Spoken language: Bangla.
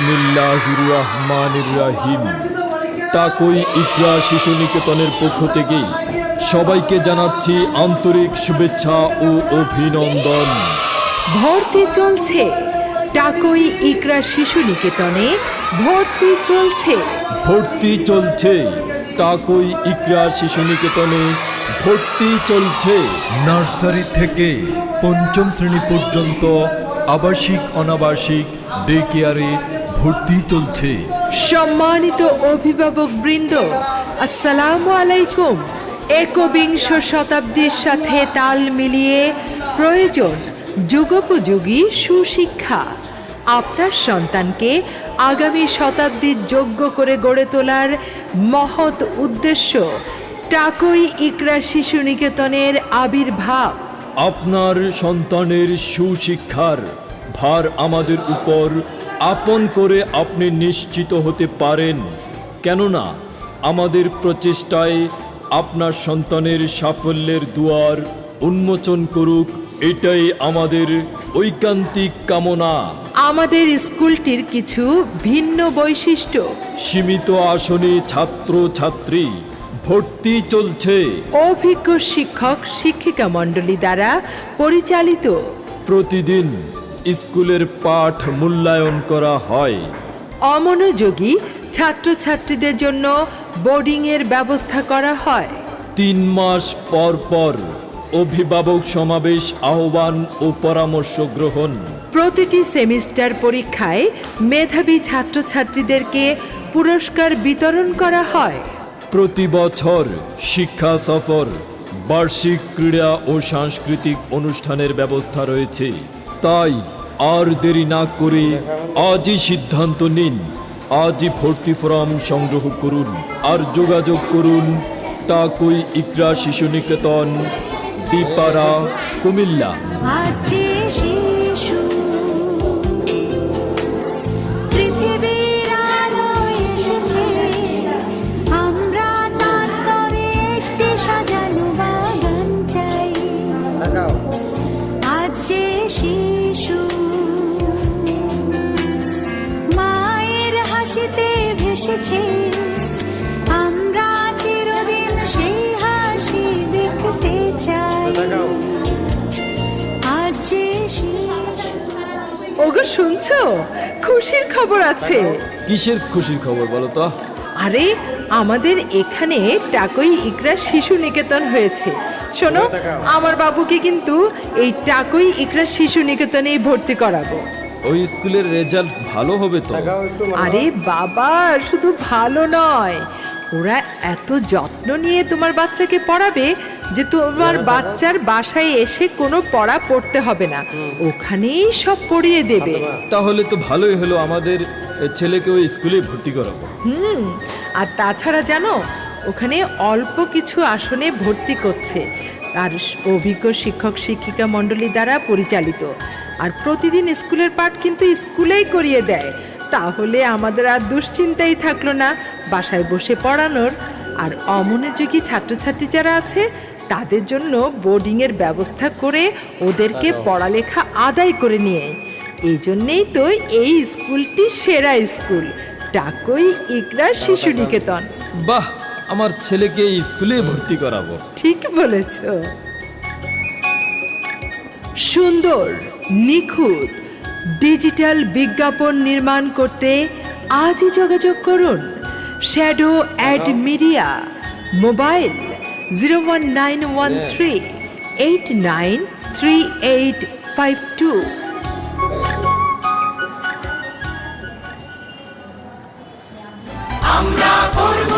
বিসমিল্লাহির রহমানির রহিম। টাকই ইকরা শিশু নিকেতনের পক্ষ থেকে সবাইকে জানাচ্ছি আন্তরিক শুভেচ্ছা ও অভিনন্দন। ভর্তি চলছে টাকই ইকরা শিশু নিকেতনে, ভর্তি চলছে। ভর্তি চলছে টাকই ইকরা শিশু নিকেতনে, ভর্তি চলছে। নার্সারি থেকে পঞ্চম শ্রেণী পর্যন্ত আবাসিক অনাবাসিক ডে কেয়ারে ভর্তি চলছে। সম্মানিত অভিভাবক বৃন্দ, আসসালামু আলাইকুম। একবিংশ শতাব্দীর সাথে তাল মিলিয়ে প্রয়োজন যুগোপযোগী সুশিক্ষা। আপনার সন্তানকে আগামী শতাব্দীর যোগ্য করে গড়ে তোলার মহৎ উদ্দেশ্য টাকই ইকরা শিশু নিকেতনের আবির্ভাব। আপনার সন্তানের সুশিক্ষার ভার আমাদের উপর আপন করে আপনি নিশ্চিত হতে পারেন, কেননা আমাদের প্রচেষ্টায় আপনার সন্তানের সাফল্যের দুয়ার উন্মোচন করুক, এটাই আমাদের ঐকান্তিক কামনা। আমাদের স্কুলটির কিছু ভিন্ন বৈশিষ্ট্য: সীমিত আসনে ছাত্র ছাত্রী, ভর্তি চলছে। অভিজ্ঞ শিক্ষক শিক্ষিকা মণ্ডলী দ্বারা পরিচালিত। প্রতিদিন স্কুলের পাঠ মূল্যায়ন করা হয়। অমনোযোগী ছাত্রছাত্রীদের জন্য বোর্ডিংয়ের ব্যবস্থা করা হয়। 3 মাস পর পর অভিভাবক সমাবেশ আহ্বান ও পরামর্শ গ্রহণ। প্রতিটি সেমিস্টার পরীক্ষায় মেধাবী ছাত্রছাত্রীদেরকে পুরস্কার বিতরণ করা হয়। প্রতি বছর শিক্ষা সফর, বার্ষিক ক্রীড়া ও সাংস্কৃতিক অনুষ্ঠানের ব্যবস্থা রয়েছে। তাই আর দেরি না করে আজই সিদ্ধান্ত নিন, আজই ভর্তি ফর্ম সংগ্রহ করুন আর যোগাযোগ করুন টাকই ইকরা শিশু নিকেতন, ডিপাড়া, কুমিল্লা। মায়ের হাসিতে ভেসেছে, আমরা চিরদিন সেই হাসি দেখতে চাই। আজ যে ওগো শুনছো, খুশির খবর আছে। কিসের খুশির খবর বলো তো? আরে আমাদের এখানে টাকই ইকরা শিশু নিকেতন হয়েছে। শোনো, আমার বাবুকে কিন্তু এই টাকই ইকরা শিশু নিকেতনেই ভর্তি করাবো। ওই স্কুলের রেজাল্ট ভালো হবে তো? আরে বাবা, শুধু ভালো নয়, ওরা এত যত্ন নিয়ে তোমার বাচ্চাকে পড়াবে যে তোমার বাচ্চার বাসায় এসে কোনো পড়া পড়তে হবে না, ওখানেই সব পড়িয়ে দেবে। তাহলে তো ভালোই হলো, আমাদের ছেলেকে ওই স্কুলে ভর্তি করাবো। আর তাছাড়া জানো, ওখানে অল্প কিছু আসনে ভর্তি করছে, আর অভিজ্ঞ শিক্ষক শিক্ষিকা মণ্ডলী দ্বারা পরিচালিত। আর প্রতিদিন স্কুলের পাঠ কিন্তু স্কুলেই করিয়ে দেয়। তাহলে আমাদের আর দুশ্চিন্তাই থাকলো না বাসায় বসে পড়ানোর। আর অমনোযোগী ছাত্রছাত্রী যারা আছে তাদের জন্য বোর্ডিংয়ের ব্যবস্থা করে ওদেরকে পড়ালেখা আদায় করে নিয়ে, এই জন্যেই তো এই স্কুলটি সেরা স্কুল, টাকই ইকরা শিশু নিকেতন। বাহ, আমার ছেলেকে এই স্কুলে ভর্তি করাবো। ঠিক বলেছ। সুন্দর, নিখুঁত ডিজিটাল বিজ্ঞাপন নির্মাণ করতে আজই যোগাযোগ করুন শ্যাডো অ্যাড মিডিয়া, মোবাইল 01913893852। আমরা করব